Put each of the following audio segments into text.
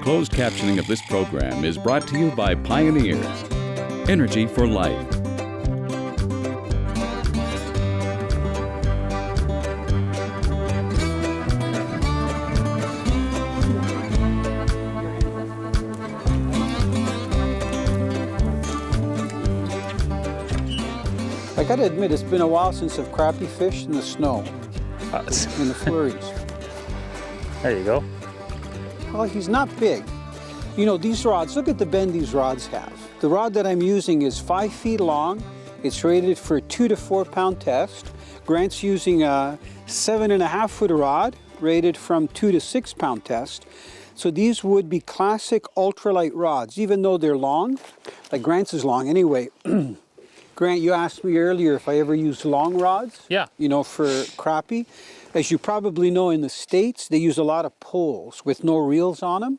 closed captioning of this program is brought to you by Pioneers. Energy for life. I gotta admit, it's been a while since I've crappie fished in the snow, in the flurries. There you go. Well, he's not big. You know, these rods, look at the bend these rods have. The rod that I'm using is 5 feet long. It's rated for a 2 to 4 pound test. Grant's using a 7.5 foot rod, rated from 2 to 6 pound test. So these would be classic ultralight rods, even though they're long. Like Grant's is long anyway. Grant, you asked me earlier if I ever use long rods. Yeah. You know, for crappie. As you probably know, in the States, they use a lot of poles with no reels on them.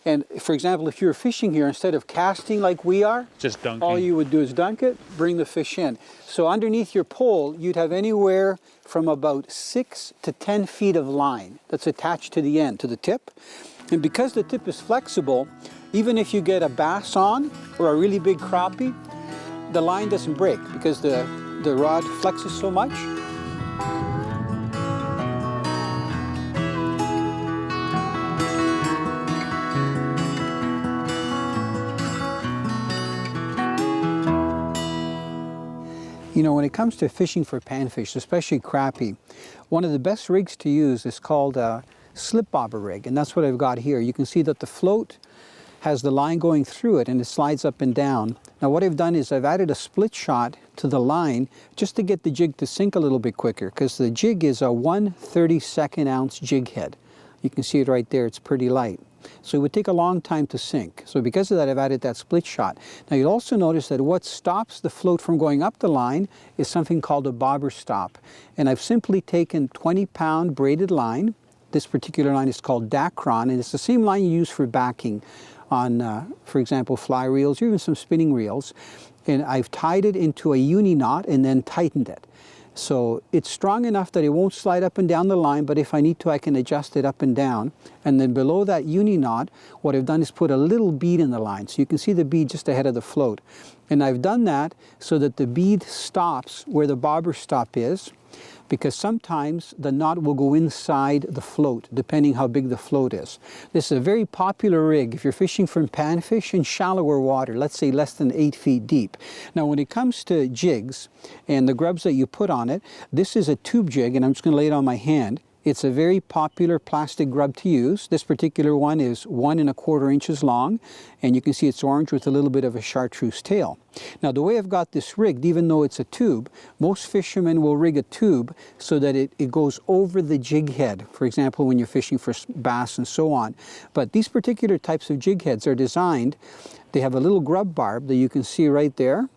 And for example, if you're fishing here, instead of casting like we are, just dunking. All you would do is dunk it, bring the fish in. So underneath your pole, you'd have anywhere from about 6 to 10 feet of line that's attached to the end, to the tip. And because the tip is flexible, even if you get a bass on or a really big crappie, the line doesn't break because the rod flexes so much. You know, when it comes to fishing for panfish, especially crappie, one of the best rigs to use is called a slip bobber rig, and that's what I've got here. You can see that the float has the line going through it and it slides up and down. Now what I've done is I've added a split shot to the line just to get the jig to sink a little bit quicker, because the jig is a 1/32 ounce jig head. You can see it right there, it's pretty light. So it would take a long time to sink. So because of that, I've added that split shot. Now you'll also notice that what stops the float from going up the line is something called a bobber stop. And I've simply taken 20-pound braided line. This particular line is called Dacron, and it's the same line you use for backing on, for example, fly reels, or even some spinning reels. And I've tied it into a uni knot and then tightened it. So it's strong enough that it won't slide up and down the line, but if I need to, I can adjust it up and down. And then below that uni knot, what I've done is put a little bead in the line. So you can see the bead just ahead of the float. And I've done that so that the bead stops where the bobber stop is, because sometimes the knot will go inside the float, depending how big the float is. This is a very popular rig if you're fishing for panfish in shallower water, let's say less than 8 feet deep. Now when it comes to jigs and the grubs that you put on it, this is a tube jig, and I'm just going to lay it on my hand. It's a very popular plastic grub to use. This particular one is 1 1/4 inches long, and you can see it's orange with a little bit of a chartreuse tail. Now the way I've got this rigged, even though it's a tube, most fishermen will rig a tube so that it goes over the jig head, for example, when you're fishing for bass and so on. But these particular types of jig heads are designed, they have a little grub barb that you can see right there.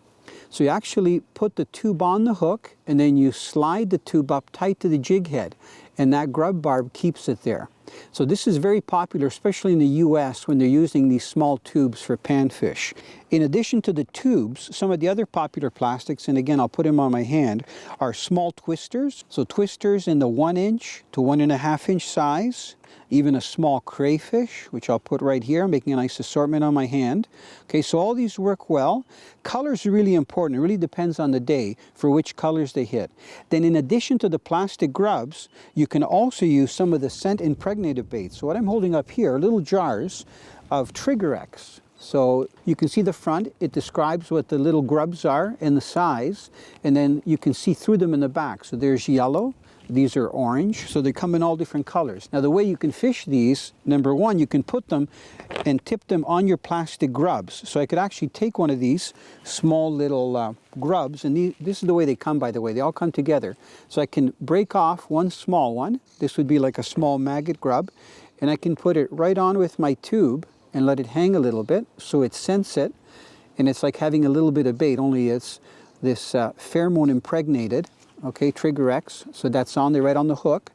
So you actually put the tube on the hook, and then you slide the tube up tight to the jig head, and that grub barb keeps it there. So this is very popular, especially in the US, when they're using these small tubes for panfish. In addition to the tubes, some of the other popular plastics, and again, I'll put them on my hand, are small twisters. So twisters in the 1 inch to 1.5 inch size, even a small crayfish, which I'll put right here. I'm making a nice assortment on my hand. Okay, so all these work well. Colors are really important. It really depends on the day for which colors they hit. Then in addition to the plastic grubs, you can also use some of the scent impregnated baits. So what I'm holding up here are little jars of Trigger X. So you can see the front, it describes what the little grubs are and the size, and then you can see through them in the back. So there's yellow, these are orange, so they come in all different colors. Now the way you can fish these, number one, you can put them and tip them on your plastic grubs. So I could actually take one of these small little grubs, and this is the way they come, by the way, they all come together. So I can break off one small one, this would be like a small maggot grub, and I can put it right on with my tube and let it hang a little bit so it scents it, and it's like having a little bit of bait, only it's this pheromone impregnated. Okay, Trigger X, so that's on there right on the hook.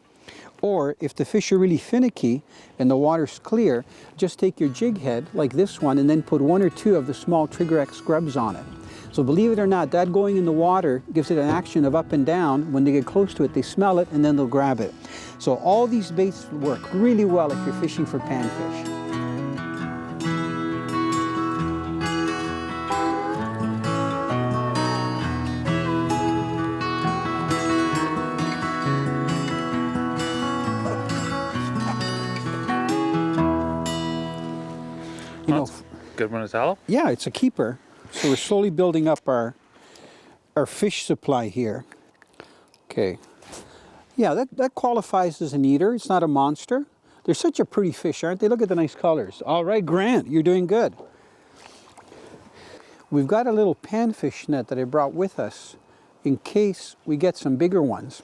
Or if the fish are really finicky and the water's clear, just take your jig head like this one and then put 1 or 2 of the small Trigger X grubs on it. So believe it or not, that going in the water gives it an action of up and down. When they get close to it, they smell it and then they'll grab it. So all these baits work really well if you're fishing for panfish. You know, Good one, Italo. yeah, it's a keeper. So we're slowly building up our fish supply here. Okay. Yeah, that qualifies as an eater. It's not a monster. They're such a pretty fish, aren't they? Look at the nice colors. All right, Grant, you're doing good. We've got a little panfish net that I brought with us in case we get some bigger ones.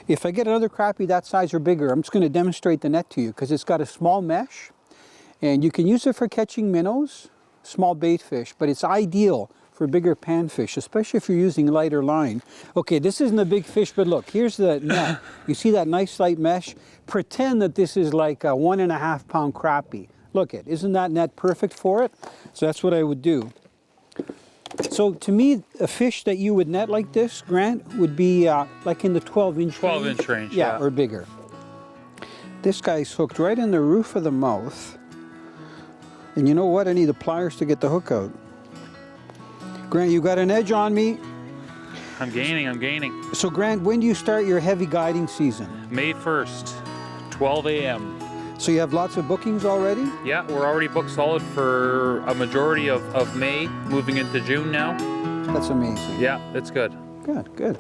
If I get another crappie that size or bigger, I'm just going to demonstrate the net to you because it's got a small mesh and you can use it for catching minnows, small bait fish, but it's ideal for bigger panfish, especially if you're using lighter line. Okay, this isn't a big fish, but look, here's the net. You see that nice light mesh? Pretend that this is like a 1.5 pound crappie. Look it, isn't that net perfect for it? So that's what I would do. So to me, a fish that you would net like this, Grant, would be like in the 12-inch 12-inch range, yeah, or bigger. This guy's hooked right in the roof of the mouth. And you know what? I need the pliers to get the hook out. Grant, you got an edge on me. I'm gaining. So Grant, when do you start your heavy guiding season? May 1st, 12 a.m. So you have lots of bookings already? Yeah, we're already booked solid for a majority of May, moving into June now. That's amazing. Yeah, it's good. Good, good.